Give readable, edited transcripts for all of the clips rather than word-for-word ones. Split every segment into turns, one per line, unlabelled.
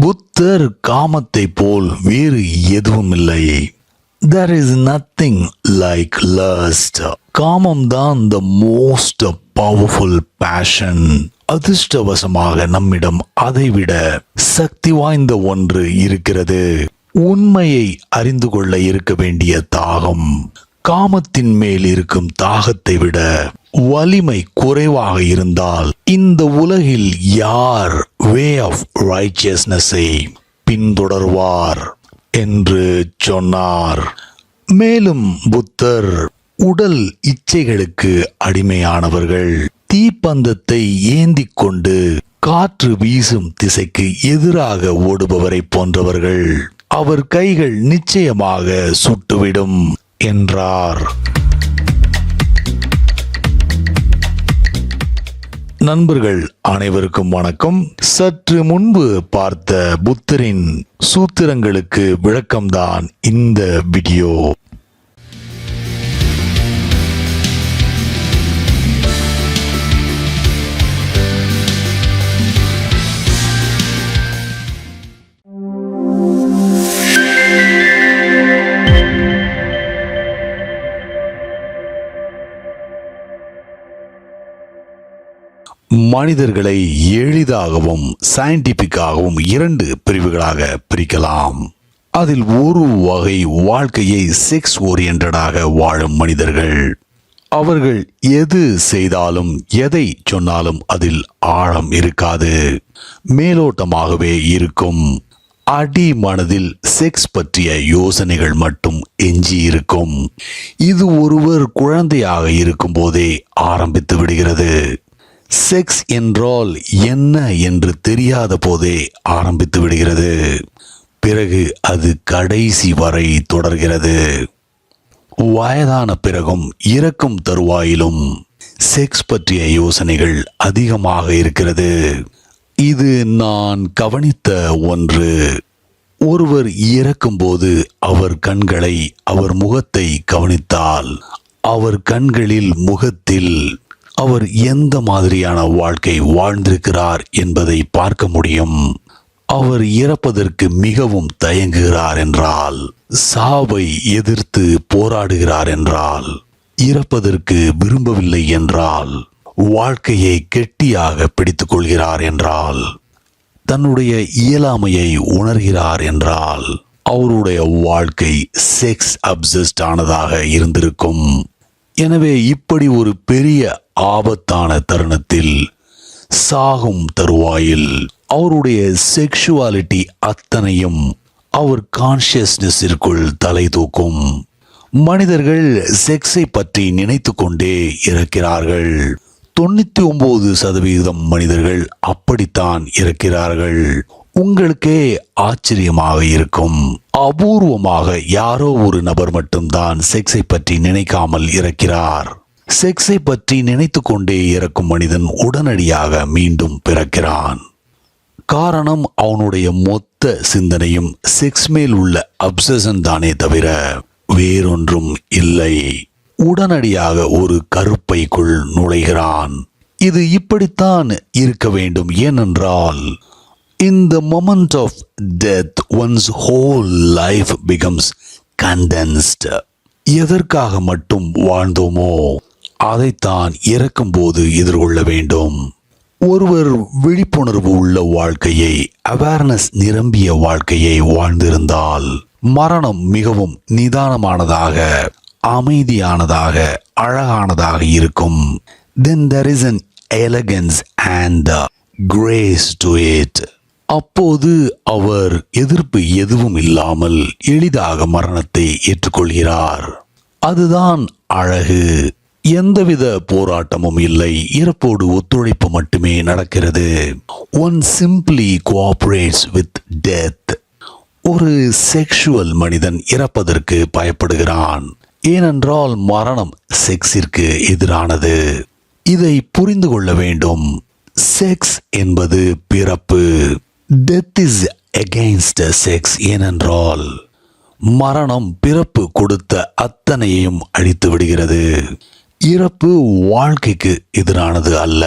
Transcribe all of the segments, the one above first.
புத்தர் காமத்தை போல் வேறு எதுவும் இல்லை. There is nothing like lust. காமம் தான் the most powerful passion. அதிர்ஷ்டவசமாக நம்மிடம் அதைவிட சக்தி வாய்ந்த ஒன்று இருக்கிறது. உண்மையை அறிந்து கொள்ள இருக்க வேண்டிய தாகம். காமத்தின் மேல் இருக்கும் தாகத்தை விட வலிமை குறைவாக இருந்தால் இந்த உலகில் யார் வே ஆஃப் ரைச்சியஸ்னஸை பின்தொடர்வார் என்று சொன்னார். மேலும் புத்தர் உடல் இச்சைகளுக்கு அடிமையானவர்கள், தீப்பந்தத்தை ஏந்தி கொண்டு காற்று வீசும் திசைக்கு எதிராக ஓடுபவரை போன்றவர்கள். அவர் கைகள் நிச்சயமாக சுட்டுவிடும் என்றார். நண்பர்கள் அனைவருக்கும் வணக்கம். சற்று முன்பு பார்த்த புத்தரின் சூத்திரங்களுக்கு விளக்கம்தான் இந்த வீடியோ. மனிதர்களை எளிதாகவும் சயின்டிபிக்காகவும் இரண்டு பிரிவுகளாக பிரிக்கலாம். அதில் ஒரு வகை வாழ்க்கையை செக்ஸ் ஓரியன்டாக வாழும் மனிதர்கள். அவர்கள் எது செய்தாலும் எதை சொன்னாலும் அதில் ஆழம் இருக்காது, மேலோட்டமாகவே இருக்கும். அடி மனதில் செக்ஸ் பற்றிய யோசனைகள் மட்டும் எஞ்சி இருக்கும். இது ஒருவர் குழந்தையாக இருக்கும் போதே ஆரம்பித்து விடுகிறது. செக்ஸ் என்றால் என்ன என்று தெரியாத போதே ஆரம்பித்து விடுகிறது. பிறகு அது கடைசி வரை தொடர்கிறது. வயதான பிறகும் இறக்கும் தருவாயிலும் செக்ஸ் பற்றிய யோசனைகள் அதிகமாக இருக்கிறது. இது நான் கவனித்த ஒன்று. ஒருவர் இறக்கும்போது அவர் கண்களை, அவர் முகத்தை கவனித்தால் அவர் கண்களில், முகத்தில் அவர் எந்த மாதிரியான வாழ்க்கை வாழ்ந்திருக்கிறார் என்பதை பார்க்க முடியும். அவர் இறப்பதற்கு மிகவும் தயங்குகிறார் என்றால், சாவை எதிர்த்து போராடுகிறார் என்றால், இறப்பதற்கு விரும்பவில்லை என்றால், வாழ்க்கையை கெட்டியாக பிடித்துக் கொள்கிறார் என்றால், தன்னுடைய இயலாமையை உணர்கிறார் என்றால், அவருடைய வாழ்க்கை செக்ஸ் அப்சஸ்ட் ஆனதாக இருந்திருக்கும். எனவே இப்படி ஒரு பெரிய ஆபத்தான தருணத்தில், சாகும் தருவாயில் அவருடைய செக்ஷுவாலிட்டி அத்தனையும் அவர் கான்சியஸ்னஸிற்குள் தலை தூக்கும். மனிதர்கள் செக்ஸை பற்றி நினைத்து கொண்டே இறக்கிறார்கள். 99% மனிதர்கள் அப்படித்தான் இறக்கிறார்கள். உங்களுக்கே ஆச்சரியமாக இருக்கும். அபூர்வமாக யாரோ ஒரு நபர் மட்டும்தான் செக்ஸை பற்றி நினைக்காமல் இறக்கிறார். செக்ஸை பற்றி நினைத்து கொண்டே இறக்கும் மனிதன் உடனடியாக மீண்டும் பிறக்கிறான். காரணம், அவனுடைய மொத்த சிந்தனையும் செக்ஸ் மேல் உள்ள அப்சஷன் தானே தவிர வேறொன்றும் இல்லை. உடனடியாக ஒரு கருப்பைக்குள் நுழைகிறான். இது இப்படித்தான் இருக்க வேண்டும். ஏனென்றால் in the moment of death one's whole life becomes condensed. எதற்காக மட்டும் வாழ்ந்தோமோ அதைத்தான் இறக்கும் போது எதிர்கொள்ள வேண்டும். ஒருவர் விழிப்புணர்வு உள்ள வாழ்க்கையை, அவேர்னஸ் நிரம்பிய வாழ்க்கையை வாழ்ந்திருந்தால் மரணம் மிகவும் நிதானமானதாக, அமைதியானதாக, அழகானதாக இருக்கும். Then there is an elegance and grace to it. அப்போது அவர் எதிர்ப்பு எதுவும் இல்லாமல் எளிதாக மரணத்தை ஏற்றுக்கொள்கிறார். அதுதான் அழகு. எந்தவித போராட்டமும் இல்லை. இறப்போடு ஒத்துழைப்பு மட்டுமே நடக்கிறது. One simply cooperates with death. ஒரு செக்ஷுவல் மனிதன் இறப்பதற்கு பயப்படுகிறான். ஏனென்றால் மரணம் செக்ஸிற்கு எதிரானது. இதை புரிந்து கொள்ள வேண்டும். செக்ஸ் என்பது பிறப்பு. Death is against sex. ஏனென்றால் மரணம் பிறப்பு கொடுத்த அத்தனையையும் அழித்து விடுகிறது. இறப்பு வாழ்க்கைக்கு எதிரானது அல்ல.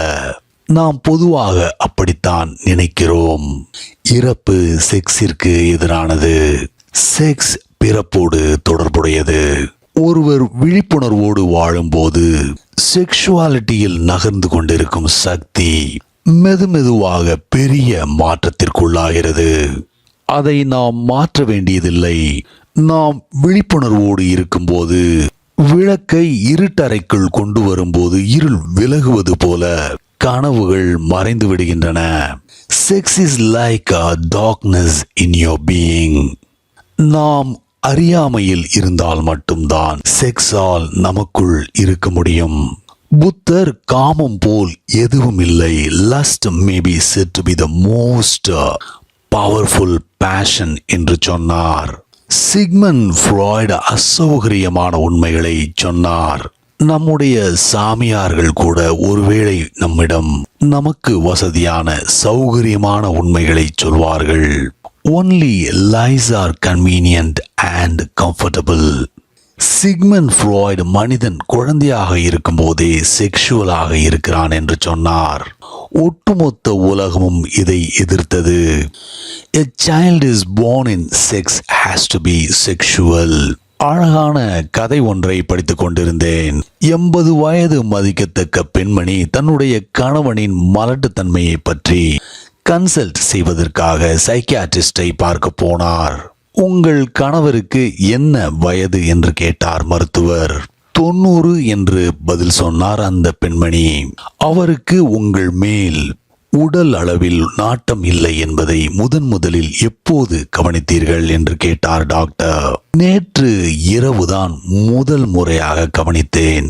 நாம் பொதுவாக அப்படித்தான் நினைக்கிறோம். இறப்பு செக்ஸிற்கு எதிரானது. செக்ஸ் பிறப்போடு தொடர்புடையது. ஒருவர் விழிப்புணர்வோடு வாழும்போது செக்ஷுவாலிட்டியில் நகர்ந்து கொண்டிருக்கும் சக்தி மெதுமெதுவாக பெரிய மாற்றத்திற்குள்ளாகிறது. அதை நாம் மாற்ற வேண்டியதில்லை. நாம் விழிப்புணர்வோடு இருக்கும்போது விளக்கை இருட்டறைக்குள் கொண்டு வரும்போது இருள் விலகுவது போல கனவுகள் மறைந்து விடுகின்றன. Sex is like a darkness in your being. நாம் அறியாமையில் இருந்தால் மட்டும்தான் செக்ஸால் நமக்குள் இருக்க முடியும். புத்தர் காமம் போல் எதுவும் இல்லை. Lust may be said to be the most powerful passion என்று சொன்னார். சிக்மண்ட் ஃப்ராய்டு அசௌகரியமான உண்மைகளை சொன்னார். நம்முடைய சாமியார்கள் கூட ஒருவேளை நம்மிடம் நமக்கு வசதியான சௌகரியமான உண்மைகளை சொல்வார்கள். Only lies are convenient and comfortable. Sigmund Freud மனிதன் குழந்தையாக இருக்கும் போதே செக்ஷுவலாக இருக்கிறான் என்று சொன்னார். ஒட்டுமொத்த உலகமும் இதை எதிர்த்தது. A child is born in sex has to be sexual. அழகான கதை ஒன்றை படித்துக் கொண்டிருந்தேன். 80 வயது மதிக்கத்தக்க பெண்மணி தன்னுடைய கணவனின் மலட்டுத்தன்மையை பற்றி கன்சல்ட் செய்வதற்காக சைக்கியாட்ரிஸ்டை பார்க்க போனார். உங்கள் கணவருக்கு என்ன வயது என்று கேட்டார் மருத்துவர். 90 என்று பதில் சொன்னார் அந்த பெண்மணி. அவருக்கு உங்கள் மேல் உடல் அளவில் நாட்டம் இல்லை என்பதை முதலில் எப்போது கவனித்தீர்கள் என்று கேட்டார் டாக்டர். நேற்று இரவுதான் முதல் முறையாக கவனித்தேன்.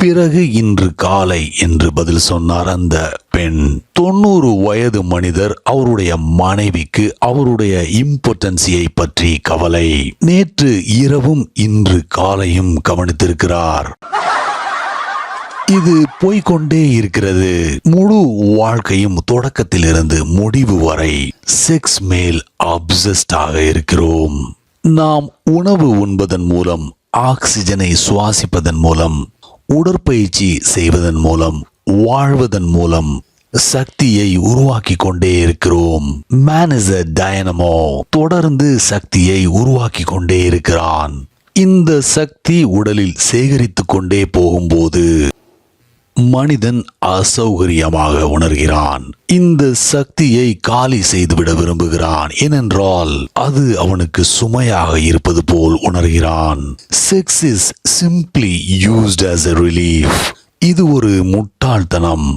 பிறகு இன்று காலை என்று பதில் சொன்னார் அந்த பெண். 90 வயது மனிதர் அவருடைய மனைவிக்கு அவருடைய இம்பார்ட்டன்ஸியை பற்றி கவலை. நேற்று இரவும் இன்று காலையும் கவனித்திருக்கிறார். இது போய்கொண்டே இருக்கிறது. முழு வாழ்க்கையும் தொடக்கத்திலிருந்து முடிவு வரை செக்ஸ் மேல் அப்சஸ்டாக இருக்கிறோம். நாம் உணவு உண்பதன் மூலம், ஆக்சிஜனை சுவாசிப்பதன் மூலம், உடற்பயிற்சி செய்வதன் மூலம், வாழ்வதன் மூலம் சக்தியை உருவாக்கி கொண்டே இருக்கிறோம். Man is a dynamo. தொடர்ந்து சக்தியை உருவாக்கி கொண்டே இருக்கிறான். இந்த சக்தி உடலில் சேகரித்து கொண்டே போகும்போது மனிதன் அசௌகரியமாக உணர்கிறான். இந்த சக்தியை காலி செய்துவிட விரும்புகிறான். ஏனென்றால் அது அவனுக்கு சுமையாக இருப்பது போல் உணர்கிறான். Sex is simply used as a relief. இது ஒரு முட்டாள்தனம்.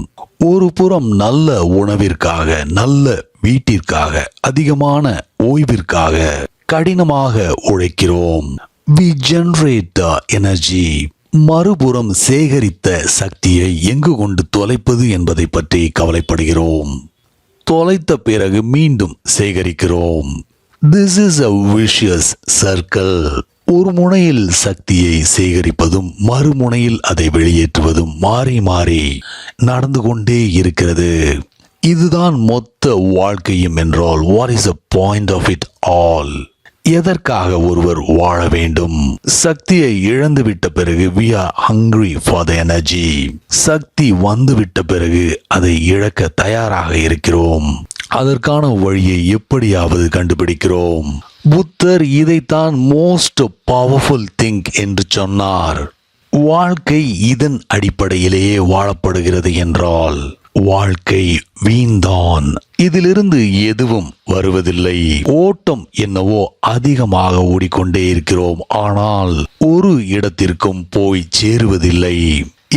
ஒரு புறம் நல்ல உணவிற்காக, நல்ல வீட்டிற்காக, அதிகமான ஓய்விற்காக கடினமாக உழைக்கிறோம். We generate the energy. மறுபுறம் சேகரித்த சக்தியை எங்கு கொண்டு தொலைப்பது என்பதை பற்றி கவலைப்படுகிறோம். தொலைத்த பிறகு மீண்டும் சேகரிக்கிறோம். This is a vicious circle. ஒரு முனையில் சக்தியை சேகரிப்பதும் மறுமுனையில் அதை வெளியேற்றுவதும் மாறி மாறி நடந்து கொண்டே இருக்கிறது. இதுதான் மொத்த வாழ்க்கையும் என்றால் what is the point of it all? எதற்காக ஒருவர் வாழ வேண்டும்? சக்தியை இழந்துவிட்ட பிறகு we are hungry for the energy. சக்தி வந்துவிட்ட பிறகு அதை இழக்க தயாராக இருக்கிறோம். அதற்கான வழியை எப்படியாவது கண்டுபிடிக்கிறோம். புத்தர் இதைத்தான் மோஸ்ட் பவர்ஃபுல் திங் என்று சொன்னார். வாழ்க்கை இதன் அடிப்படையிலேயே வாழப்படுகிறது என்றால் வாழ்க்கை வீண்தான். இதிலிருந்து எதுவும் வருவதில்லை. ஓட்டம் என்னவோ அதிகமாக ஓடிக்கொண்டே இருக்கிறோம். ஆனால் ஒரு இடத்திற்கும் போய் சேருவதில்லை.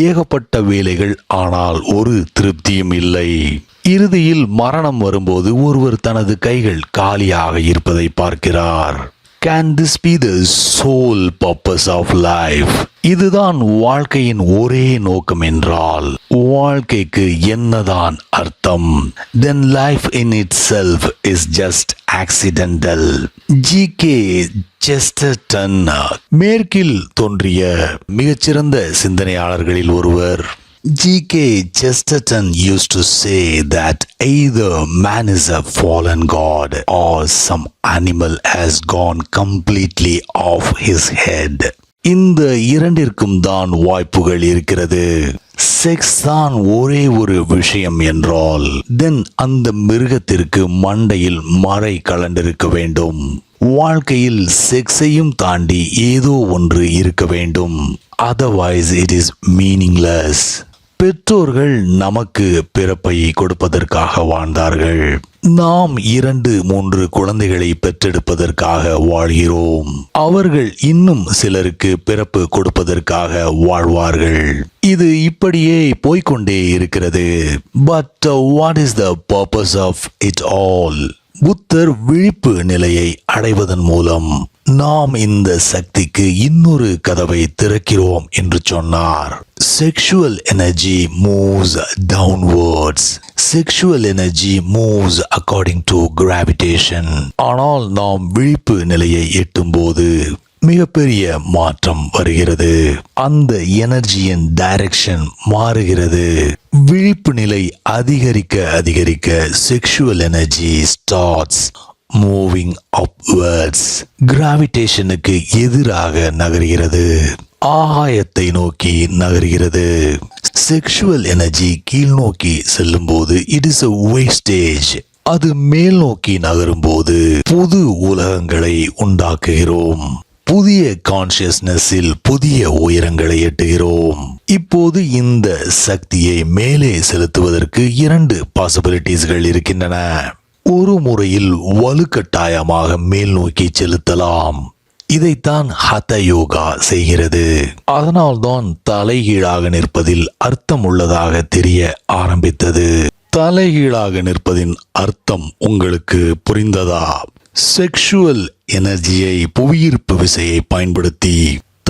ஏகப்பட்ட வேலைகள், ஆனால் ஒரு திருப்தியும் இல்லை. இறுதியில் மரணம் வரும்போது ஒருவர் தனது கைகள் காலியாக இருப்பதை பார்க்கிறார். Can this be the sole purpose of life? இதுதான் வாழ்க்கையின் ஒரே நோக்கம் என்றால் வாழ்க்கைக்கு என்னதான் அர்த்தம்? Then life in itself is just accidental. G.K. Chesterton மேற்கில் தோன்றிய மிகச்சிறந்த சிந்தனையாளர்களில் ஒருவர். G.K. Chesterton used to say that either man is a fallen god or some animal has gone completely off his head. இந்த இரண்டிற்கும் தான் வாய்ப்புகள் இருக்கிறது. செக்ஸ் தான் ஒரே ஒரு விஷயம் என்றால் தென் அந்த மிருகத்திற்கு மண்டையில் மறை கலண்டிருக்க வேண்டும். வாழ்க்கையில் செக்ஸையும் தாண்டி ஏதோ ஒன்று இருக்க வேண்டும். Otherwise it is meaningless. பெற்றோர்கள் நமக்கு பிறப்பை கொடுப்பதற்காக வாழ்ந்தார்கள். நாம் 2-3 குழந்தைகளை பெற்றெடுப்பதற்காக வாழ்கிறோம். அவர்கள் இன்னும் சிலருக்கு பிறப்பு கொடுப்பதற்காக வாழ்வார்கள். இது இப்படியே போய்கொண்டே இருக்கிறது. But what is the purpose of it all? புத்தர் விழிப்பு நிலையை அடைவதன் மூலம் நாம் இந்த சக்திக்கு இன்னொரு கதவை திறக்கிறோம் என்று சொன்னார். Sexual energy moves downwards. Sexual energy moves according to gravitation. ஆனால் நாம் விழிப்பு நிலையை எட்டும்போது மிகப்பெரிய மாற்றம் வருகிறது. அந்த எனர்ஜியின் டைரக்ஷன் மாறுகிறது. விழிப்பு நிலை அதிகரிக்க அதிகரிக்க sexual energy starts moving upwards. கிராவிடேஷனுக்கு எதிராக நகர்கிறது. ஆகாயத்தை நோக்கி நகர்கிறது. செக்ஷுவல் எனர்ஜி கீழ் நோக்கி செல்லும் போது இட் இஸ் a wastage. அது மேல் நோக்கி நகரும் போது புது உலகங்களை உண்டாக்குகிறோம். புதிய கான்சியஸ்னஸில் புதிய உயரங்களை எட்டுகிறோம். இப்போது இந்த சக்தியை மேலே செலுத்துவதற்கு 2 பாசிபிலிட்டிஸ்கள் இருக்கின்றன. ஒரு முறையில் வலுக்கட்டாயமாக மேல் நோக்கி செலுத்தலாம். இதைத்தான் ஹத யோகா செய்கிறது. அதனால்தான் தலைகீழாக நிற்பதில் அர்த்தம் உள்ளதாக தெரிய ஆரம்பித்தது. தலைகீழாக நிற்பதின் அர்த்தம் உங்களுக்கு புரிந்ததா? செக்ஷுவல் எனர்ஜியை புவியீர்ப்பு விசையை பயன்படுத்தி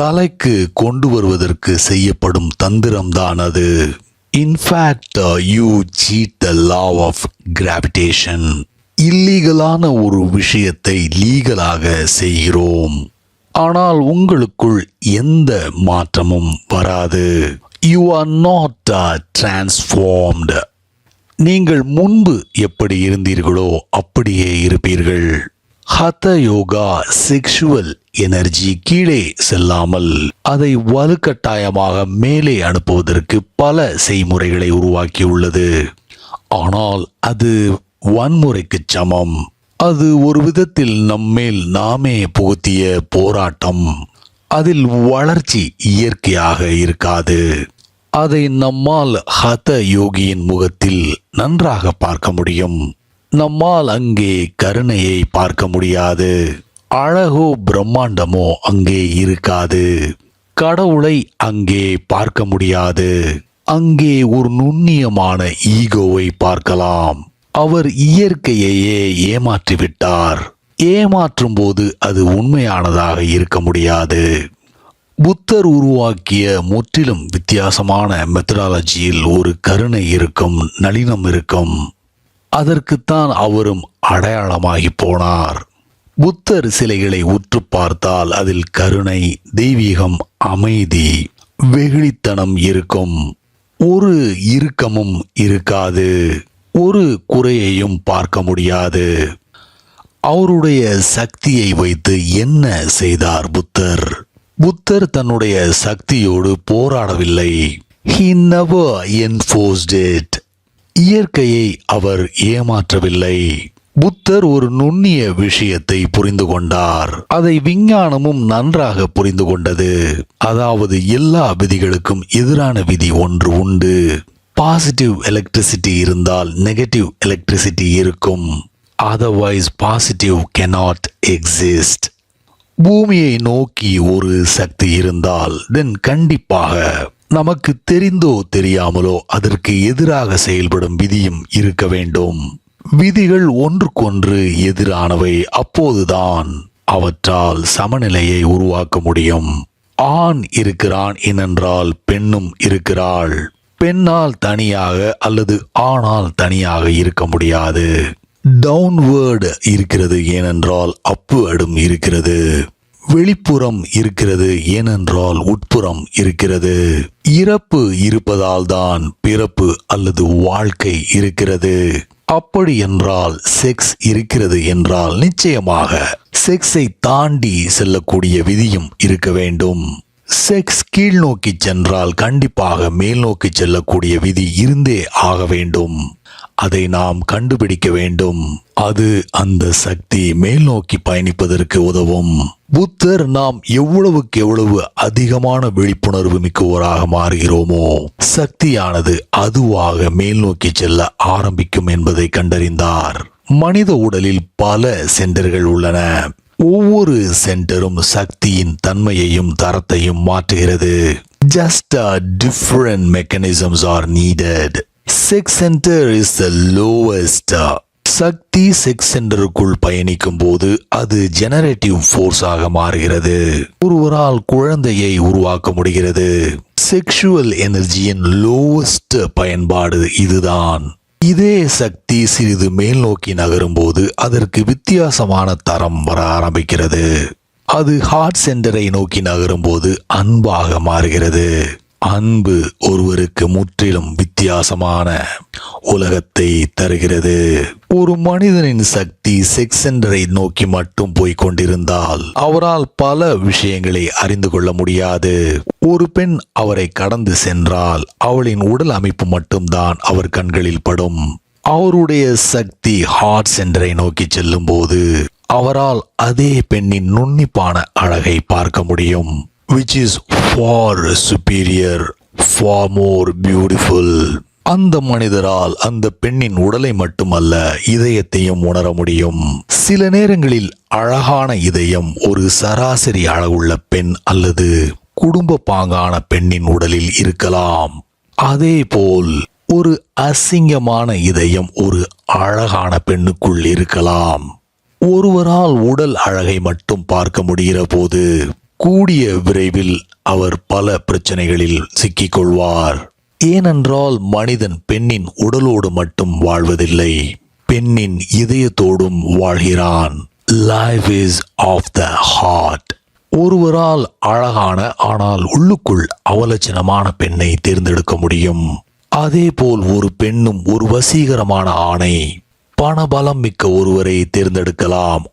தலைக்கு கொண்டு வருவதற்கு செய்யப்படும் தந்திரம்தான் அது. In fact you cheat the law of gravitation. இல்லீகலான ஒரு விஷயத்தை லீகலாக செய்கிறோம். ஆனால் உங்களுக்குள் எந்த மாற்றமும் வராது. You are not transformed. நீங்கள் முன்பு எப்படி இருந்தீர்களோ அப்படியே இருப்பீர்கள். ஹத யோகா செக்ஷுவல் எனர்ஜி கீழே செல்லாமல் அதை வலுக்கட்டாயமாக மேலே அனுப்புவதற்கு பல செய்முறைகளை உருவாக்கியுள்ளது. ஆனால் அது வன்முறைக்கு சமம். அது ஒரு விதத்தில் நம்மேல் நாமே புகுத்திய போராட்டம். அதில் வளர்ச்சி இயற்கையாக இருக்காது. அதை நம்மால் ஹத யோகியின் முகத்தில் நன்றாக பார்க்க முடியும். நம்மால் அங்கே கருணையை பார்க்க முடியாது. அழகோ பிரம்மாண்டமோ அங்கே இருக்காது. கடவுளை அங்கே பார்க்க முடியாது. அங்கே ஒரு நுண்ணியமான ஈகோவை பார்க்கலாம். அவர் இயற்கையையே ஏமாற்றிவிட்டார். ஏமாற்றும் போது அது உண்மையானதாக இருக்க முடியாது. புத்தர் உருவாக்கிய முற்றிலும் வித்தியாசமான மெத்தடாலஜியில் ஒரு கருணை இருக்கும், நளினம் இருக்கும். அதற்குத்தான் அவரும் அடையாளமாகி போனார். புத்தர் சிலைகளை உற்று பார்த்தால் அதில் கருணை, தெய்வீகம், அமைதி, வெகுளித்தனம் இருக்கும். ஒரு இறுக்கமும் இருக்காது. ஒரு குறையையும் பார்க்க முடியாது. அவருடைய சக்தியை வைத்து என்ன செய்தார் புத்தர்? புத்தர் தன்னுடைய சக்தியோடு போராடவில்லை. He never enforced it. இயற்கையை அவர் ஏமாற்றவில்லை. புத்தர் ஒரு நுண்ணிய விஷயத்தை புரிந்து கொண்டார். அதை விஞ்ஞானமும் நன்றாக புரிந்து கொண்டது. அதாவது எல்லா விதிகளுக்கும் எதிரான விதி ஒன்று உண்டு. பாசிட்டிவ் எலக்ட்ரிசிட்டி இருந்தால் நெகட்டிவ் எலக்ட்ரிசிட்டி இருக்கும். Otherwise positive cannot exist. பூமியை நோக்கி ஒரு சக்தி இருந்தால் தென் கண்டிப்பாக நமக்கு தெரிந்தோ தெரியாமலோ அதற்கு எதிராக செயல்படும் விதியும் இருக்க வேண்டும். விதிகள் ஒன்றுக்கொன்று எதிரானவை. அப்போதுதான் அவற்றால் சமநிலையை உருவாக்க முடியும். ஆண் இருக்கிறான் ஏனென்றால் பெண்ணும் இருக்கிறாள். பெண்ணால் தனியாக அல்லது ஆணால் தனியாக இருக்க முடியாது. டவுன்வேர்டு இருக்கிறது ஏனென்றால் அப்வேர்டும் இருக்கிறது. வெளிப்புறம் இருக்கிறது ஏனென்றால் உட்புறம் இருக்கிறது. இறப்பு இருப்பதால் தான் பிறப்பு அல்லது வாழ்க்கை இருக்கிறது. அப்படி என்றால் செக்ஸ் இருக்கிறது என்றால் நிச்சயமாக செக்ஸை தாண்டி செல்லக்கூடிய விதியும் இருக்க வேண்டும். செக்ஸ் கீழ் நோக்கி சென்றால் கண்டிப்பாக மேல் நோக்கி செல்லக்கூடிய விதி இருந்தே ஆக வேண்டும். அதை நாம் கண்டுபிடிக்க வேண்டும். அது அந்த சக்தி மேல் நோக்கி பயணிப்பதற்கு உதவும். புத்தர் நாம் எவ்வளவுக்கு எவ்வளவு அதிகமான விழிப்புணர்வு மிக்கவராக மாறுகிறோமோ சக்தியானது அதுவாக மேல் நோக்கி செல்ல ஆரம்பிக்கும் என்பதை கண்டறிந்தார். மனித உடலில் பல சென்டர்கள் உள்ளன. ஒவ்வொரு சென்டரும் சக்தியின் தன்மையையும் தரத்தையும் மாற்றுகிறது. Just different mechanisms are needed. Sex center is the lowest. சக்தி செக்ஸ் சென்டருக்குள் பயணிக்கும் போது அது ஜெனரேட்டிவ் ஃபோர்ஸாக மாறுகிறது. ஒருவரால் குழந்தையை உருவாக்க முடிகிறது. செக்ஷுவல் எனர்ஜியின் லோவஸ்ட் பயன்பாடு இதுதான். இதே சக்தி சிறிது மேல் நோக்கி நகரும் போது அதற்கு வித்தியாசமான தரம் வர ஆரம்பிக்கிறது. அது ஹார்ட் சென்டரை நோக்கி நகரும் போது அன்பாக மாறுகிறது. அன்பு ஒருவருக்கு முற்றிலும் வித்தியாசமான உலகத்தை தருகிறது. ஒரு மனிதனின் சக்தி செக்ஸ் சென்டரை நோக்கி மட்டும் போய்க் கொண்டிருந்தால் அவரால் பல விஷயங்களை அறிந்து கொள்ள முடியாது. ஒரு பெண் அவரை கடந்து சென்றால் அவளின் உடல் அமைப்பு மட்டும்தான் அவர் கண்களில் படும். அவருடைய சக்தி ஹார்ட் சென்டரை நோக்கி செல்லும் போது அவரால் அதே பெண்ணின் நுண்ணிப்பான அழகை பார்க்க முடியும். Which is far superior, far more beautiful. அந்த மனிதரால் அந்த பெண்ணின் உடலை மட்டுமல்ல இதயத்தையும் உணர முடியும். சில நேரங்களில் அழகான இதயம் ஒரு சராசரி அழகுள்ள பெண் அல்லது குடும்ப பாங்கான பெண்ணின் உடலில் இருக்கலாம். அதேபோல் ஒரு அசிங்கமான இதயம் ஒரு அழகான பெண்ணுக்குள் இருக்கலாம். ஒருவரால் உடல் அழகை மட்டும் பார்க்க முடிகிற போது கூடிய விரைவில் அவர் பல பிரச்சனைகளில் சிக்கிக் கொள்வார். ஏனென்றால் மனிதன் பெண்ணின் உடலோடு மட்டும் வாழ்வதில்லை, பெண்ணின் இதயத்தோடும் வாழ்கிறான். Life is of the heart. ஒருவரால் அழகான ஆனால் உள்ளுக்குள் அவலட்சணமான பெண்ணை தேர்ந்தெடுக்க முடியும். அதேபோல் ஒரு பெண்ணும் ஒரு வசீகரமான ஆணை, பணபலம் மிக்க ஒருவரை தேர்ந்தெடுக்கலாம்.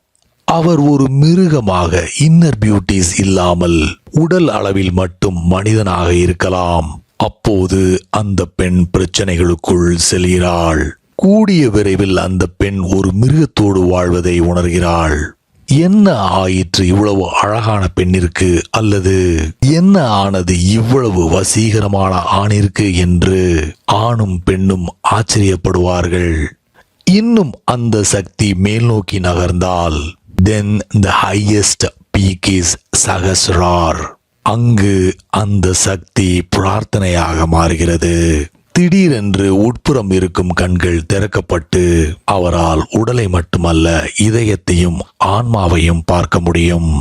அவர் ஒரு மிருகமாக இன்னர் பியூட்டிஸ் இல்லாமல் உடல் அளவில் மட்டும் மனிதனாக இருக்கலாம். அப்போது அந்த பெண் பிரச்சனைகளுக்குள் செல்கிறாள். கூடிய விரைவில் அந்த பெண் ஒரு மிருகத்தோடு வாழ்வதை உணர்கிறாள். என்ன ஆயிற்று இவ்வளவு அழகான பெண்ணிற்கு, அல்லது என்ன ஆனது இவ்வளவு வசீகரமான ஆணிற்கு என்று ஆணும் பெண்ணும் ஆச்சரியப்படுவார்கள். இன்னும் அந்த சக்தி மேல் நோக்கி நகர்ந்தால் then the highest peak is Sahasrar. அங்கு அந்த சக்தி பிரார்த்தனையாக மாறுகிறது. திடீரென்று உட்புறம் இருக்கும் கண்கள் திறக்கப்பட்டு அவரால் உடலை மட்டுமல்ல இதயத்தையும் ஆன்மாவையும் பார்க்க முடியும்.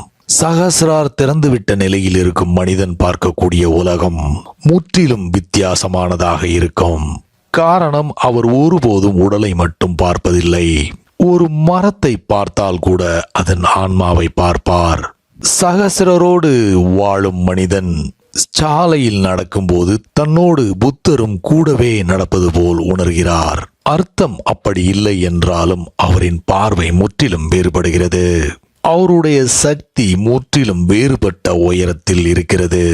சகஸ்ரார் திறந்துவிட்ட நிலையில் இருக்கும் மனிதன் பார்க்கக்கூடிய உலகம் முற்றிலும் வித்தியாசமானதாக இருக்கும். காரணம், அவர் ஒருபோதும் உடலை மட்டும் பார்ப்பதில்லை. ஒரு மரத்தை பார்த்தால் கூட அதன் ஆன்மாவை பார்ப்பார். சகஸ்ரரோடு வாழும் மனிதன் சாலையில் நடக்கும்போது தன்னோடு புத்தரும் கூடவே நடப்பது போல் உணர்கிறார். அர்த்தம் அப்படி இல்லை என்றாலும் அவரின் பார்வை முற்றிலும் வேறுபடுகிறது. அவருடைய சக்தி முற்றிலும் வேறுபட்ட உயரத்தில் இருக்கிறது.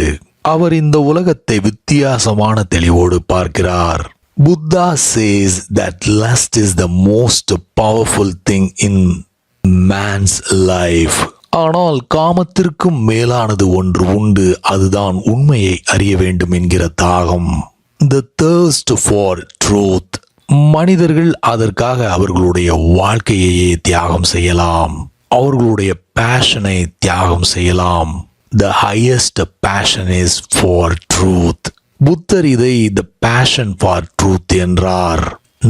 அவர் இந்த உலகத்தை வித்தியாசமான தெளிவோடு பார்க்கிறார். Buddha says that lust is the most powerful thing in man's life. ஆனால் காமத்திற்கும் மேலானது ஒன்று உண்டு, அதுதான் உண்மையை அறிய வேண்டும் என்கிற தாகம். The thirst for truth. மனிதர்கள் அதற்காக அவர்களுடைய வாழ்க்கையையே தியாகம் செய்யலாம், அவர்களுடைய பேஷனை தியாகம் செய்யலாம். The highest passion is for truth. புத்தர் இதை த பேஷன் ஃபார் ட்ரூத் என்றார்.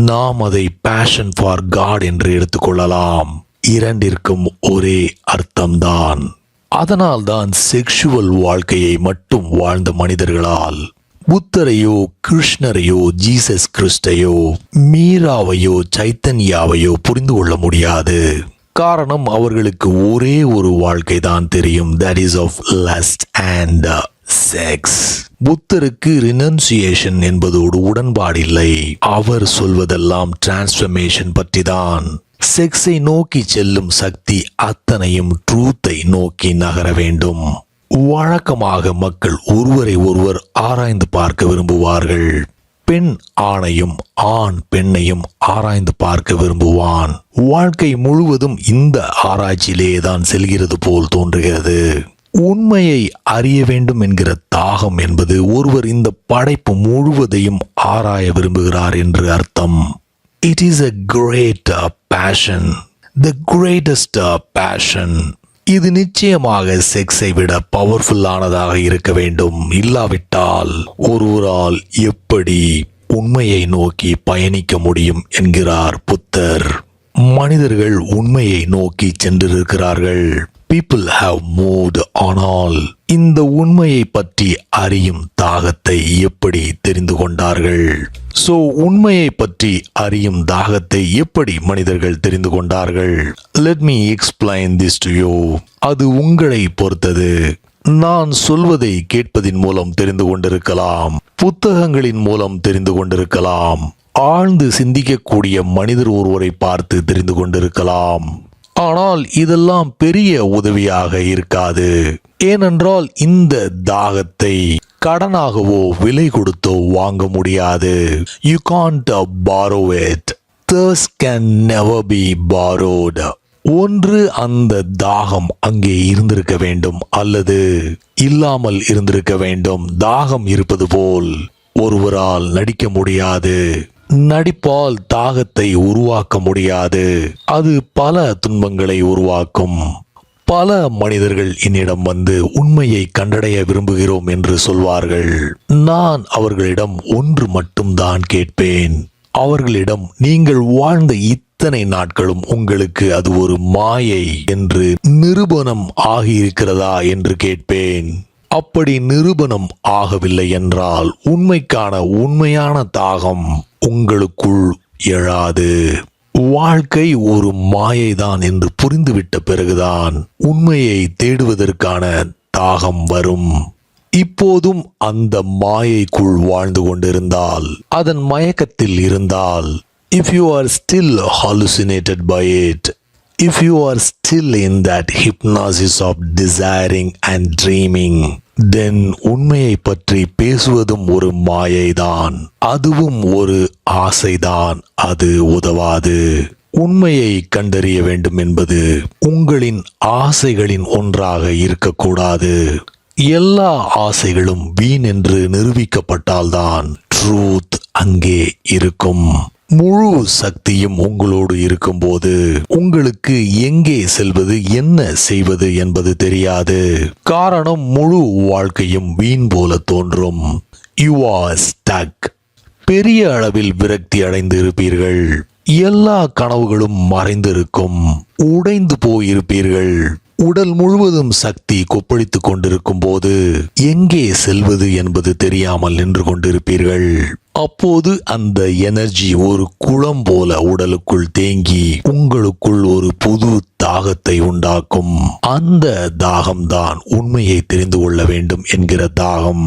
நாம் அதை பேஷன் ஃபார் காட் என்று எடுத்துக்கொள்ளலாம். இரண்டிற்கும் ஒரே அர்த்தம்தான். அதனால்தான் செக்ஷுவல் வாழ்க்கையை மட்டும் வாழ்ந்த மனிதர்களால் புத்தரையோ கிருஷ்ணரையோ ஜீசஸ் கிறிஸ்டையோ மீராவையோ சைத்தன்யாவையோ புரிந்து கொள்ள முடியாது. காரணம், அவர்களுக்கு ஒரே ஒரு வாழ்க்கை தான் தெரியும், that is of lust and sex. புத்தருக்கு ரினன்சியேஷன் என்பதோடு உடன்பாடில்லை. அவர் சொல்வதெல்லாம் டிரான்ஸ்ஃபர்மேஷன் பற்றிதான். செக்ஸை நோக்கி செல்லும் சக்தி அத்தனையும் ட்ரூத்தை நோக்கி நகர வேண்டும். வழக்கமாக மக்கள் ஒருவரை ஒருவர் ஆராய்ந்து பார்க்க விரும்புவார்கள். பெண் ஆணையும் ஆண் பெண்ணையும் ஆராய்ந்து பார்க்க விரும்புவான். வாழ்க்கை முழுவதும் இந்த ஆராய்ச்சியிலேதான் செல்கிறது போல் தோன்றுகிறது. உண்மையை அறிய வேண்டும் என்கிற தாகம் என்பது ஒருவர் இந்த படைப்பு முழுவதையும் ஆராய விரும்புகிறார் என்று அர்த்தம். It is a great passion, the greatest passion. இது நிச்சயமாக செக்ஸை விட பவர்ஃபுல்லானதாக இருக்க வேண்டும். இல்லாவிட்டால் ஒருவரால் எப்படி உண்மையை நோக்கி பயணிக்க முடியும் என்கிறார் புத்தர். மனிதர்கள் உண்மையை நோக்கி சென்றிருக்கிறார்கள். People have moved, ஆனால் இந்த உண்மையை பற்றி அறியும் தாகத்தை எப்படி தெரிந்து கொண்டார்கள்? உண்மையை பற்றி அறியும் தாகத்தை எப்படி மனிதர்கள் தெரிந்து கொண்டார்கள்? Let me explain this to you. அது உங்களை பொறுத்தது. நான் சொல்வதை கேட்பதின் மூலம் தெரிந்து கொண்டிருக்கலாம், புத்தகங்களின் மூலம் தெரிந்து கொண்டிருக்கலாம், ஆழ்ந்து சிந்திக்கக்கூடிய மனிதர் ஒருவரை பார்த்து தெரிந்து கொண்டிருக்கலாம். ஆனால் இதெல்லாம் பெரிய உதவியாக இருக்காது. ஏனென்றால் இந்த தாகத்தை கடனாகவோ விலை கொடுத்தோ வாங்க முடியாது. You can't borrow it. Thirst can never be borrowed. ஒன்று அந்த தாகம் அங்கே இருந்திருக்க வேண்டும் அல்லது இல்லாமல் இருந்திருக்க வேண்டும். தாகம் இருப்பது போல் ஒருவரால் நடிக்க முடியாது. நடிப்பால் தாகத்தை உருவாக்க முடியாது. அது பல துன்பங்களை உருவாக்கும். பல மனிதர்கள் என்னிடம் வந்து உண்மையை கண்டடைய விரும்புகிறோம் என்று சொல்வார்கள். நான் அவர்களிடம் ஒன்று மட்டும்தான் கேட்பேன். அவர்களிடம், நீங்கள் வாழ்ந்த இத்தனை நாட்களும் உங்களுக்கு அது ஒரு மாயை என்று நிரூபணம் ஆகியிருக்கிறதா என்று கேட்பேன். அப்படி நிரூபணம் ஆகவில்லை என்றால் உண்மைக்கான உண்மையான தாகம் உங்களுக்குள் எழாது. வாழ்க்கை ஒரு மாயைதான் என்று புரிந்துவிட்ட பிறகுதான் உண்மையை தேடுவதற்கான தாகம் வரும். இப்போதும் அந்த மாயைக்குள் வாழ்ந்து கொண்டிருந்தால், அதன் மயக்கத்தில் இருந்தால், if you are still hallucinated by it, if you are still in that hypnosis of desiring and dreaming, then உண்மையை பற்றி பேசுவதும் ஒரு மாயைதான், அதுவும் ஒரு ஆசைதான். அது உதவாது. உண்மையை கண்டறிய வேண்டும் என்பது உங்களின் ஆசைகளின் ஒன்றாக இருக்கக்கூடாது. எல்லா ஆசைகளும் வீண் என்று நிரூபிக்கப்பட்டால்தான் ட்ரூத் அங்கே இருக்கும். முழு சக்தியும் உங்களோடு இருக்கும்போது உங்களுக்கு எங்கே செல்வது, என்ன செய்வது என்பது தெரியாது. காரணம், முழு வாழ்க்கையும் வீண் போல தோன்றும். You are stuck. பெரிய அளவில் விரக்தி அடைந்து இருப்பீர்கள். எல்லா கனவுகளும் மறைந்திருக்கும். உடைந்து போயிருப்பீர்கள். உடல் முழுவதும் சக்தி கொப்பளித்துக் கொண்டிருக்கும் போது எங்கே செல்வது என்பது தெரியாமல் நின்று கொண்டிருப்பீர்கள். அப்போது அந்த எனர்ஜி ஒரு குளம் போல உடலுக்குள் தேங்கி உங்களுக்குள் ஒரு புது தாகத்தை உண்டாக்கும். அந்த தாகம்தான் உண்மையை தெரிந்து கொள்ள வேண்டும் என்கிற தாகம்.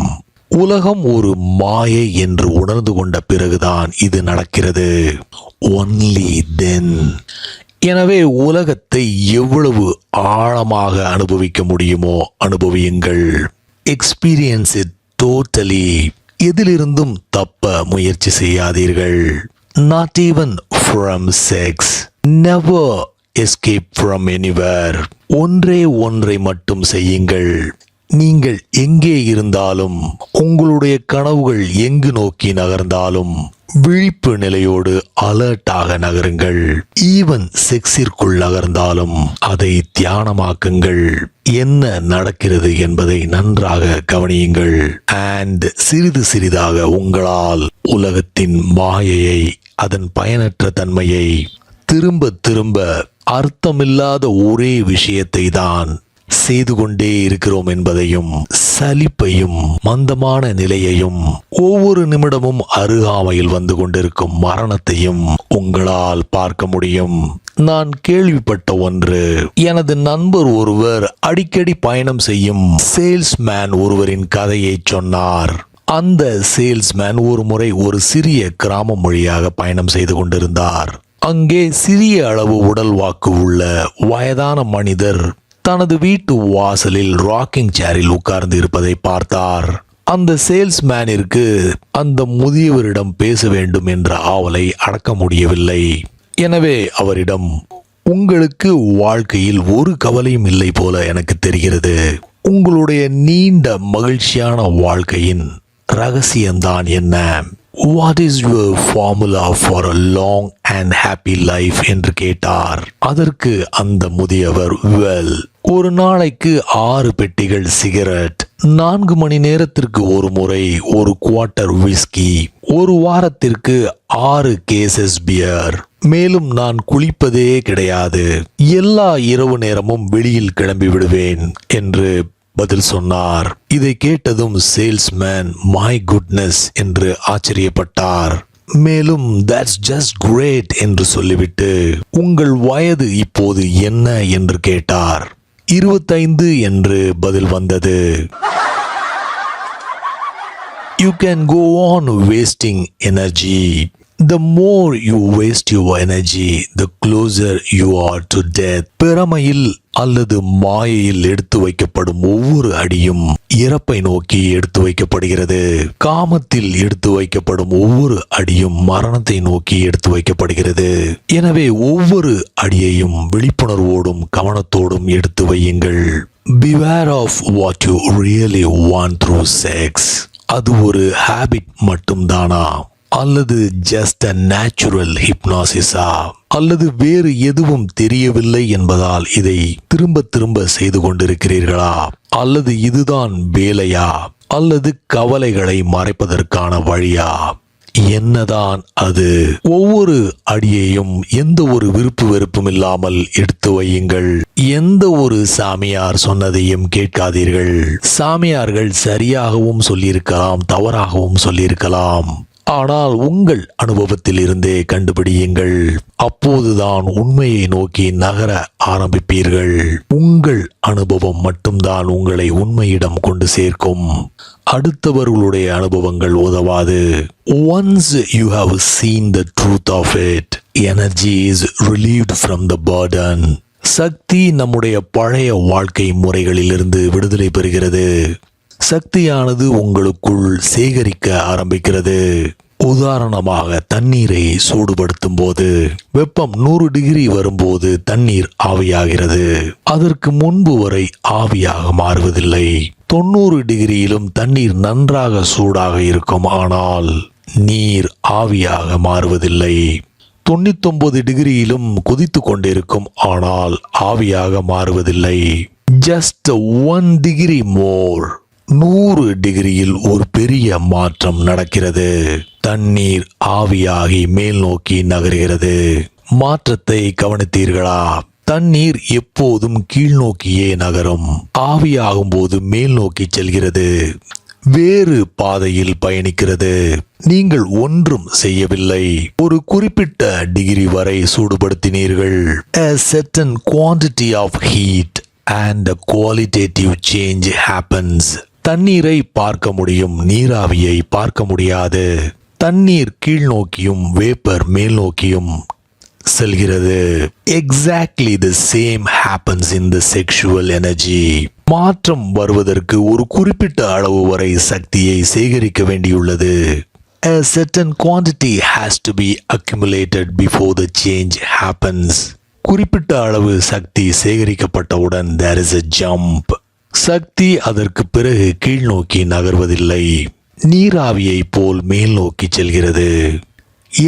உலகம் ஒரு மாயை என்று உணர்ந்து கொண்ட பிறகுதான் இது நடக்கிறது. Only then. எனவே உலகத்தை எவ்வளவு ஆழமாக அனுபவிக்க முடியுமோ அனுபவியுங்கள். Experience it totally. எதிலிருந்தும் தப்ப முயற்சி செய்யாதீர்கள். Not even from sex. Never escape from anywhere. ஒன்றை மட்டும் செய்யுங்கள். நீங்கள் எங்கே இருந்தாலும், உங்களுடைய கனவுகள் எங்கு நோக்கி நகர்ந்தாலும் விழிப்பு நிலையோடு அலர்ட்டாக நகருங்கள். ஈவன் செக்ஸிற்குள் நகர்ந்தாலும் அதை தியானமாக்குங்கள். என்ன நடக்கிறது என்பதை நன்றாக கவனியுங்கள். அண்ட் சிறிது சிறிதாக உங்களால் உலகத்தின் மாயையை, அதன் பயனற்ற தன்மையை, திரும்ப திரும்ப அர்த்தமில்லாத ஒரே விஷயத்தை தான் செய்து கொண்டே இருக்கிறோம் என்பதையும், சலிப்பையும், மந்தமான நிலையையும், ஒவ்வொரு நிமிடமும் அருகாமையில் வந்து கொண்டிருக்கும் மரணத்தையும் உங்களால் பார்க்க முடியும். நான் கேள்விப்பட்ட ஒன்று, எனது நண்பர் ஒருவர் அடிக்கடி பயணம் செய்யும் சேல்ஸ்மேன் ஒருவரின் கதையை சொன்னார். அந்த சேல்ஸ்மேன் ஒரு முறை ஒரு சிறிய கிராமம் வழியாக பயணம் செய்து கொண்டிருந்தார். அங்கே சிறிய அளவு உடல் வாக்கு உள்ள வயதான மனிதர் தனது வீட்டு வாசலில் ராக்கிங் சேரில் உட்கார்ந்து இருப்பதை பார்த்தார். அந்த சேல்ஸ்மேனிற்கு அந்த முதியவரிடம் பேச வேண்டும் என்ற ஆவலை அடக்க முடியவில்லை. எனவே அவரிடம், உங்களுக்கு வாழ்க்கையில் ஒரு கவலையும் இல்லை போல எனக்கு தெரிகிறது. உங்களுடைய நீண்ட மகிழ்ச்சியான வாழ்க்கையின் ரகசியம்தான் என்ன? What is your formula for a long and happy life என்று கேட்டார். அதற்கு அந்த முதியவர், வெல், ஒரு நாளைக்கு 6 பெட்டிகள் சிகரெட், 4 மணி நேரத்திற்கு ஒரு முறை ஒரு குவார்ட்டர் விஸ்கி, ஒரு வாரத்திற்கு 6 கேசஸ் பியர், மேலும் நான் குளிப்பதே கிடையாது, எல்லா இரவு நேரமும் வெளியில் கிளம்பி விடுவேன் என்று பதில் சொன்னார். இதை கேட்டதும் சேல்ஸ்மேன் மை குட்னஸ் என்று ஆச்சரியப்பட்டார். மேலும் தட்ஸ் ஜஸ்ட் கிரேட் என்று சொல்லிவிட்டு, உங்கள் வயது இப்போது என்ன என்று கேட்டார். 25 என்று பதில் வந்தது. You can go on wasting energy. The more you waste your energy, the closer you are to death. பெறமையில் அல்லது மாயையில் எடுத்து வைக்கப்படும் ஒவ்வொரு அடியும் இறப்பை நோக்கி எடுத்து வைக்கப்படுகிறது. காமத்தில் எடுத்து வைக்கப்படும் ஒவ்வொரு அடியும் மரணத்தை நோக்கி எடுத்து வைக்கப்படுகிறது. எனவே ஒவ்வொரு அடியையும் விழிப்புணர்வோடும் கவனத்தோடும் எடுத்து வையுங்கள். Beware of what you really want through sex. அது ஒரு ஹாபிட் மட்டும்தானா, அல்லது ஜஸ்ட் அ நேச்சுரல் ஹிப்னாசிஸா, அல்லது வேறு எதுவும் தெரியவில்லை என்பதால் இதை திரும்ப திரும்ப செய்து கொண்டிருக்கிறீர்களா, அல்லது இதுதான் வேலையா, அல்லது கவலைகளை மறைப்பதற்கான வழியா? என்னதான் அது? ஒவ்வொரு அடியையும் எந்த ஒரு விருப்பு வெறுப்பும் இல்லாமல் எடுத்து வையுங்கள். எந்த ஒரு சாமியார் சொன்னதையும் கேட்காதீர்கள். சாமியார்கள் சரியாகவும் சொல்லியிருக்கலாம், தவறாகவும் சொல்லியிருக்கலாம். ஆனால் உங்கள் அனுபவத்தில் இருந்தே கண்டுபிடியுங்கள். அப்போதுதான் உண்மையை நோக்கி நகர ஆரம்பிப்பீர்கள். உங்கள் அனுபவம் மட்டும்தான் உங்களை உண்மையிடம் கொண்டு சேர்க்கும். அடுத்தவர்களுடைய அனுபவங்கள் உதவாது. Once you have seen the truth of it, energy is relieved from the burden. சக்தி நம்முடைய பழைய வாழ்க்கை முறைகளிலிருந்து விடுதலை பெறுகிறது. சக்தியானது உங்களுக்குள் சேகரிக்க ஆரம்பிக்கிறது. உதாரணமாக, தண்ணீரை சூடுபடுத்தும் போது வெப்பம் 100 டிகிரி வரும்போது தண்ணீர் ஆவியாகிறது. அதற்கு முன்பு வரை ஆவியாக மாறுவதில்லை. 90 டிகிரியிலும் தண்ணீர் நன்றாக சூடாக இருக்கும், ஆனால் நீர் ஆவியாக மாறுவதில்லை. 99 டிகிரியிலும் கொதித்து கொண்டிருக்கும், ஆனால் ஆவியாக மாறுவதில்லை. ஜஸ்ட் 1 டிகிரி மோர். 100 டிகிரியில் ஒரு பெரிய மாற்றம் நடக்கிறது. தண்ணீர் ஆவியாகி மேல் நோக்கி நகர்கிறது. மாற்றத்தை கவனித்தீர்களா? தண்ணீர் எப்போதும் கீழ் நோக்கியே நகரும். ஆவியாகும் போது மேல் நோக்கி செல்கிறது, வேறு பாதையில் பயணிக்கிறது. நீங்கள் ஒன்றும் செய்யவில்லை. ஒரு குறிப்பிட்ட டிகிரி வரை சூடுபடுத்தினீர்கள். A certain quantity of heat and a qualitative change happens. தண்ணீரை பார்க்க முடியும், நீராவியை பார்க்க முடியாது. தண்ணீர் கீழ் நோக்கியும் வேப்பர் மேல் நோக்கியும் செல்கிறது. Exactly the same happens in the sexual energy. மாற்றம் வருவதற்கு ஒரு குறிப்பிட்ட அளவு வரை சக்தியை சேகரிக்க வேண்டியுள்ளது. A certain quantity has to be accumulated before the change happens. குறிப்பிட்ட அளவு சக்தி சேகரிக்கப்பட்டவுடன் there is a jump. சக்தி அதற்கு பிறகு கீழ் நோக்கி நகர்வதில்லை. நீராவியை போல் மேல் நோக்கி செல்கிறது.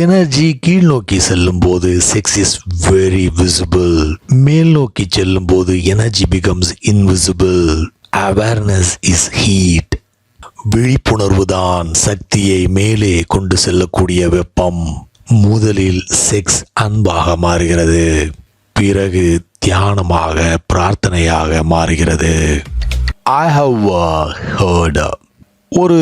எனர்ஜி கீழ் நோக்கி செல்லும் போது செக்ஸ் இஸ் வெரி விசிபிள். மேல் நோக்கி செல்லும் போது energy becomes invisible. Awareness is heat. விழிப்புணர்வு தான் சக்தியை மேலே கொண்டு செல்லக்கூடிய வெப்பம். முதலில் செக்ஸ் அன்பாக மாறுகிறது, பிறகு தியானமாக, பிரார்த்தனையாக மாறுகிறது. I have heard. ஒரு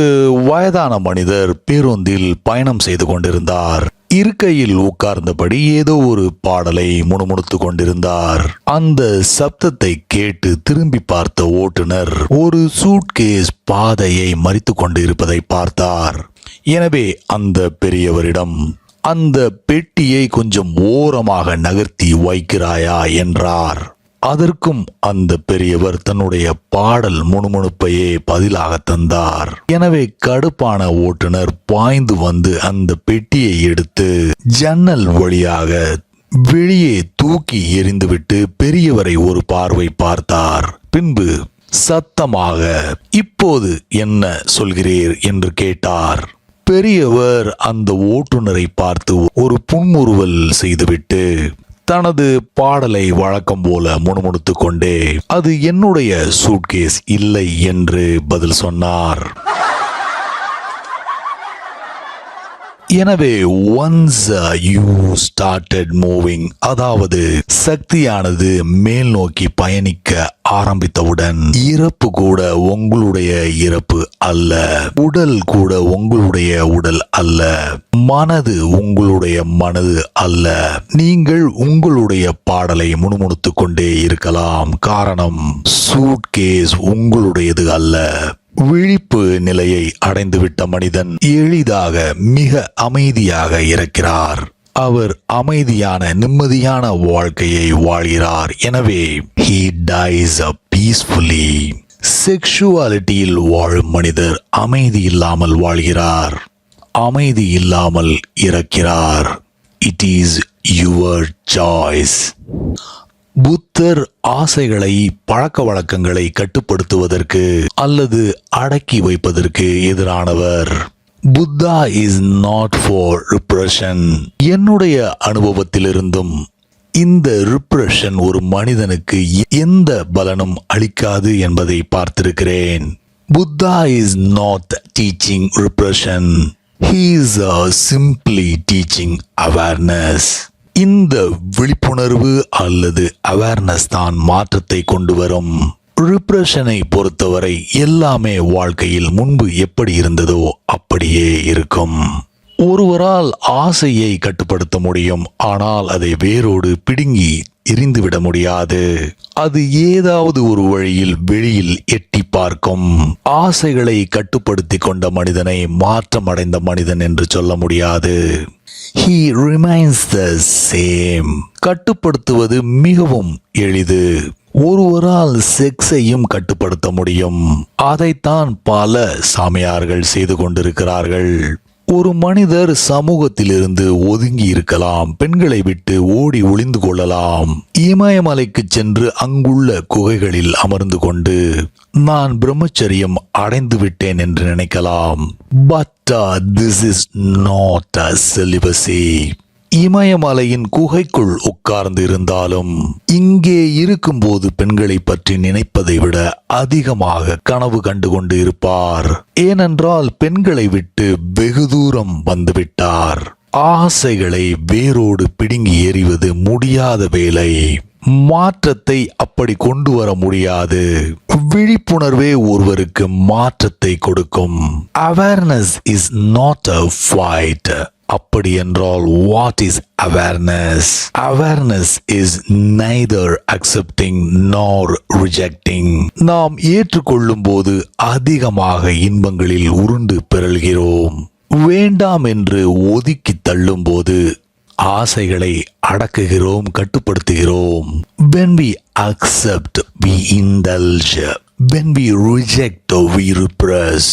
வயதான மனிதர் பேருந்தில் பயணம் செய்து கொண்டிருந்தார். இருக்கையில் உட்கார்ந்தபடி ஏதோ ஒரு பாடலை முணுமுணுத்து கொண்டிருந்தார். அந்த சப்தத்தை கேட்டு திரும்பி பார்த்த ஓட்டுநர் ஒரு சூட்கேஸ் பாதையை மறித்து கொண்டிருப்பதை பார்த்தார். எனவே அந்த பெரியவரிடம், அந்த பெட்டியை கொஞ்சம் ஓரமாக நகர்த்தி வைக்கிறாயா என்றார். அதற்கும் அந்த பெரியவர் தன்னுடைய பாடல் முணுமுணுப்பையே பதிலாக தந்தார். எனவே கடுப்பான ஓட்டுநர் பாய்ந்து வந்து அந்த பெட்டியை எடுத்து ஜன்னல் வழியாக வெளியே தூக்கி எறிந்துவிட்டு பெரியவரை ஒரு பார்வை பார்த்தார். பின்பு சத்தமாக, இப்போது என்ன சொல்கிறீர் என்று கேட்டார். பெரியவர் அந்த ஓட்டுநரை பார்த்து ஒரு புன்முறுவல் செய்துவிட்டு தனது பாடலை வழக்கம் போல முணுமுணுத்துக் கொண்டே, அது என்னுடைய சூட்கேஸ் இல்லை என்று பதில் சொன்னார். எனவே once you started moving, அதாவது சக்தியானது மேல் நோக்கி பயணிக்க ஆரம்பித்தவுடன் இறப்பு கூட உங்களுடைய இறப்பு அல்ல, உடல் கூட உங்களுடைய உடல் அல்ல, மனது உங்களுடைய மனது அல்ல. நீங்கள் உங்களுடைய பாடலை முணுமுணுத்துக் கொண்டே இருக்கலாம். காரணம், சூட்கேஸ் உங்களுடையது அல்ல. விழிப்பு நிலையை அடைந்துவிட்ட மனிதன் எளிதாக மிக அமைதியாக இருக்கிறார். அவர் அமைதியான நிம்மதியான வாழ்க்கையை வாழ்கிறார். எனவே he dies peacefully. செக்ஷுவாலிட்டியில் வாழும் மனிதர் அமைதி இல்லாமல் வாழ்கிறார், அமைதி இல்லாமல் இறக்கிறார். It is your choice. புத்தர் ஆசைகளை, பழக்க வழக்கங்களை கட்டுப்படுத்துவதற்கு அல்லது அடக்கி வைப்பதற்கு எதிரானவர். Buddha is not for repression. என்னுடைய அனுபவத்திலிருந்தும் இந்த ரிப்ரெஷன் ஒரு மனிதனுக்கு எந்த பலனும் அளிக்காது என்பதை பார்த்திருக்கிறேன். Buddha is not teaching ரிப்ரெஷன். He is simply teaching awareness. இந்த விழிப்புணர்வு அல்லது அவேர்னஸ் தான் மாற்றத்தை கொண்டு வரும். ரிப்ரெஷனை பொறுத்தவரை எல்லாமே வாழ்க்கையில் முன்பு எப்படி இருந்ததோ அப்படியே இருக்கும். ஒருவரால் ஆசையை கட்டுப்படுத்த முடியும், ஆனால் அதை வேரோடு பிடுங்கி எரிந்துவிட முடியாது. அது ஏதாவது ஒரு வழியில் வெளியில் எட்டி பார்க்கும். ஆசைகளை கட்டுப்படுத்தி கொண்ட மனிதனை மாற்றமடைந்த மனிதன் என்று சொல்ல முடியாது. He remains the same. கட்டுப்படுத்துவது மிகவும் எளிது. ஒருவரால் செக்ஸையும் கட்டுப்படுத்த முடியும். அதைத்தான் பல சாமியார்கள் செய்து கொண்டிருக்கிறார்கள். ஒரு மனிதர் சமூகத்திலிருந்து ஒதுங்கி இருக்கலாம், பெண்களை விட்டு ஓடி ஒளிந்து கொள்ளலாம், இமயமலைக்கு சென்று அங்குள்ள குகைகளில் அமர்ந்து கொண்டு நான் பிரம்மச்சரியம் அடைந்து விட்டேன் என்று நினைக்கலாம். But this is not a celibacy. இமயமலையின் குகைக்குள் உட்கார்ந்து இருந்தாலும் இங்கே இருக்கும்போது பெண்களை பற்றி நினைப்பதை விட அதிகமாக கனவு கண்டு கொண்டு இருப்பார். ஏனென்றால் பெண்களை விட்டு வெகு தூரம் வந்துவிட்டார். ஆசைகளை வேரோடு பிடுங்கி எறிவது முடியாத வேலை. மாற்றத்தை அப்படி கொண்டு வர முடியாது. விழிப்புணர்வே ஒருவருக்கு மாற்றத்தை கொடுக்கும். Awareness is not a fight. அப்படி என்றால் what is awareness? Awareness is neither accepting நார் ரிஜெக்டிங். நாம் ஏற்றுக்கொள்ளும் போது அதிகமாக இன்பங்களில் உருண்டு பிறழ்கிறோம். வேண்டாம் என்று ஒதுக்கி தள்ளும் போது ஆசைகளை அடக்குகிறோம், கட்டுப்படுத்துகிறோம். When we accept, we indulge. When we reject, we repress.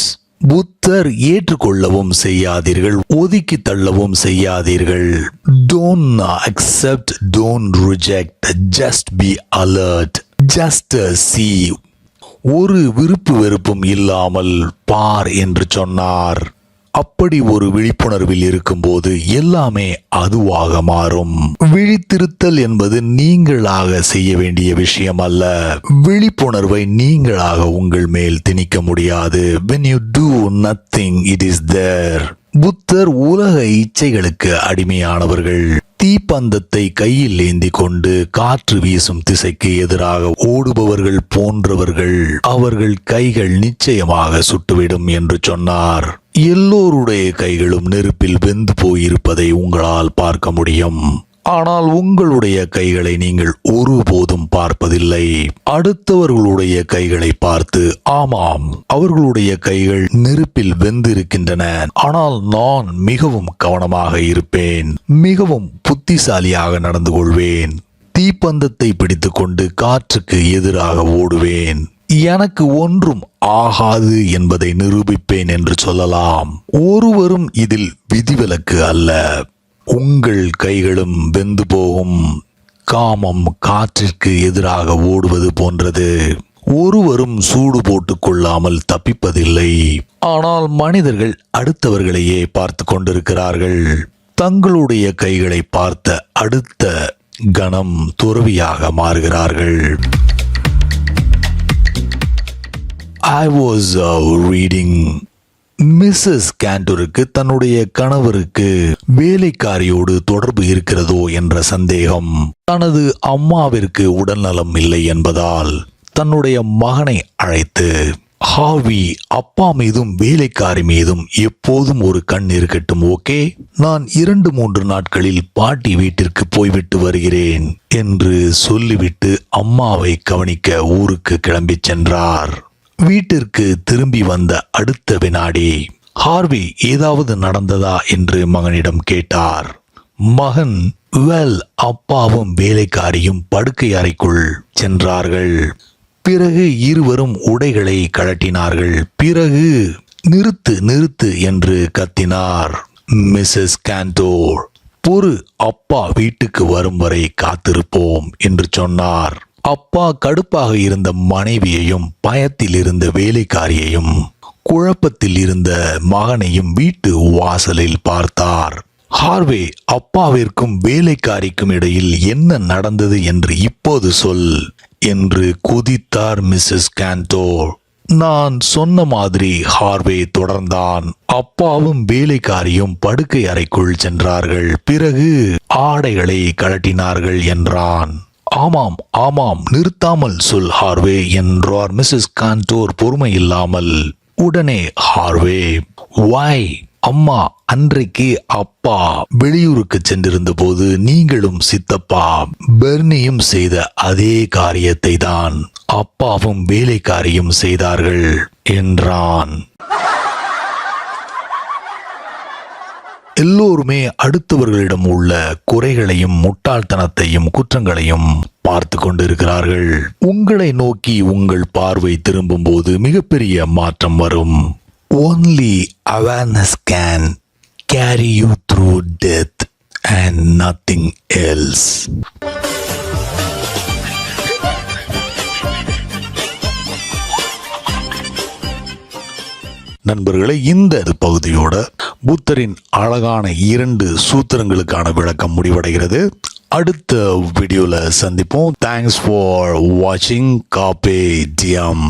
புத்தர் ஏற்றுக்கொள்ளவும் செய்யாதீர்கள், ஒதுக்கி தள்ளவும் செய்யாதீர்கள். Don't accept, don't reject, just be alert, just see. ஒரு விருப்பு வெறுப்பும் இல்லாமல் பார் என்று சொன்னார். அப்படி ஒரு விழிப்புணர்வில் இருக்கும்போது எல்லாமே அதுவாக மாறும். விழித்திருத்தல் என்பது நீங்களாக செய்ய வேண்டிய விஷயம் அல்ல. விழிப்புணர்வை நீங்களாக உங்கள் மேல் திணிக்க முடியாது. When you do nothing, it is there. புத்தர் உலக இச்சைகளுக்கு அடிமையானவர்கள். தீப்பந்தத்தை கையில் ஏந்தி கொண்டு காற்று வீசும் திசைக்கு எதிராக ஓடுபவர்கள் போன்றவர்கள். அவர்கள் கைகள் நிச்சயமாக சுட்டுவிடும் என்று சொன்னார். எல்லோருடைய கைகளும் நெருப்பில் வெந்து போயிருப்பதை உங்களால் பார்க்க முடியும். ஆனால் உங்களுடைய கைகளை நீங்கள் ஒருபோதும் பார்ப்பதில்லை. அடுத்தவர்களுடைய கைகளை பார்த்து, ஆமாம், அவர்களுடைய கைகள் நெருப்பில் வெந்திருக்கின்றன, ஆனால் நான் மிகவும் கவனமாக இருப்பேன், மிகவும் புத்திசாலியாக நடந்து கொள்வேன், தீப்பந்தத்தை பிடித்துக்கொண்டு காற்றுக்கு எதிராக ஓடுவேன். எனக்கு ஒன்றும் ஆகாது என்பதை நிரூபிப்பேன் என்று சொல்லலாம். ஒருவரும் இதில் விதிவிலக்கு அல்ல. உங்கள் கைகளும் வெந்து போகும். காமம் காற்றிற்கு எதிராக ஓடுவது போன்றது. ஒருவரும் சூடு போட்டுக் கொள்ளாமல் தப்பிப்பதில்லை. ஆனால் மனிதர்கள் அடுத்தவர்களையே பார்த்து கொண்டிருக்கிறார்கள். தங்களுடைய கைகளை பார்த்த அடுத்த கணம் துறவியாக மாறுகிறார்கள். I was reading. மிஸ்ஸஸ் கேண்டோருக்கு தன்னுடைய கணவருக்கு வேலைக்காரியோடு தொடர்பு இருக்கிறதோ என்ற சந்தேகம். தனது அம்மாவிற்கு உடல்நலம் இல்லை என்பதால் தன்னுடைய மகனை அழைத்து, ஹார்வி, அப்பா மீதும் வேலைக்காரி மீதும் எப்போதும் ஒரு கண் இருக்கட்டும், ஓகே? நான் 2-3 நாட்களில் பாட்டி வீட்டிற்கு போய்விட்டு வருகிறேன் என்று சொல்லிவிட்டு அம்மாவை கவனிக்க ஊருக்கு கிளம்பி சென்றார். வீட்டிற்கு திரும்பி வந்த அடுத்த வினாடி, ஹார்வி, ஏதாவது நடந்ததா என்று மகனிடம் கேட்டார். மகன், வெல், அப்பாவும் வேலைக்காரியும் படுக்கை அறைக்குள் சென்றார்கள். பிறகு இருவரும் உடைகளை கழட்டினார்கள். பிறகு நிறுத்து நிறுத்து என்று கத்தினார். மிஸ்ஸஸ் கேண்டோர், பொறு, அப்பா வீட்டுக்கு வரும் வரை காத்திருப்போம் என்று சொன்னார். அப்பா கடுப்பாக இருந்த மனைவியையும், பயத்தில் இருந்த வேலைக்காரியையும், குழப்பத்தில் இருந்த மகனையும் வீட்டு வாசலில் பார்த்தார். ஹார்வே, அப்பாவிற்கும் வேலைக்காரிக்கும் இடையில் என்ன நடந்தது என்று இப்போது சொல் என்று குதித்தார் மிஸ்ஸஸ் கேண்டோர். நான் சொன்ன மாதிரி ஹார்வே தொடர்ந்தான். அப்பாவும் வேலைக்காரியும் படுக்கை அறைக்குள் சென்றார்கள். பிறகு ஆடைகளை கழட்டினார்கள் என்றான். ஆமாம் ஆமாம், நிறுத்தாமல் சொல் ஹார்வே என்றார் மிஸ்ஸஸ் கேண்டோர் பொறுமை இல்லாமல். உடனே ஹார்வே, வை? அம்மா, அன்றைக்கு அப்பா வெளியூருக்கு சென்றிருந்த போது நீங்களும் சித்தப்பா பெர்னியும் செய்த அதே காரியத்தை தான் அப்பாவும் வேலைக்காரியும் செய்தார்கள் என்றான். எல்லோருமே அடுத்தவர்களிடம் உள்ள குறைகளையும் முட்டாள்தனத்தையும் குற்றங்களையும் பார்த்து கொண்டிருக்கிறார்கள். உங்களை நோக்கி உங்கள் பார்வை திரும்பும் போது மிகப்பெரிய மாற்றம் வரும். Only awareness can carry you through death and nothing else. நண்பர்களே, இந்த பகுதியோட புத்தரின் அழகான 2 சூத்திரங்களுக்கான விளக்கம் முடிவடைகிறது. அடுத்த வீடியோல சந்திப்போம். தேங்க்ஸ் ஃபார் வாட்சிங். கார்பே டியம்.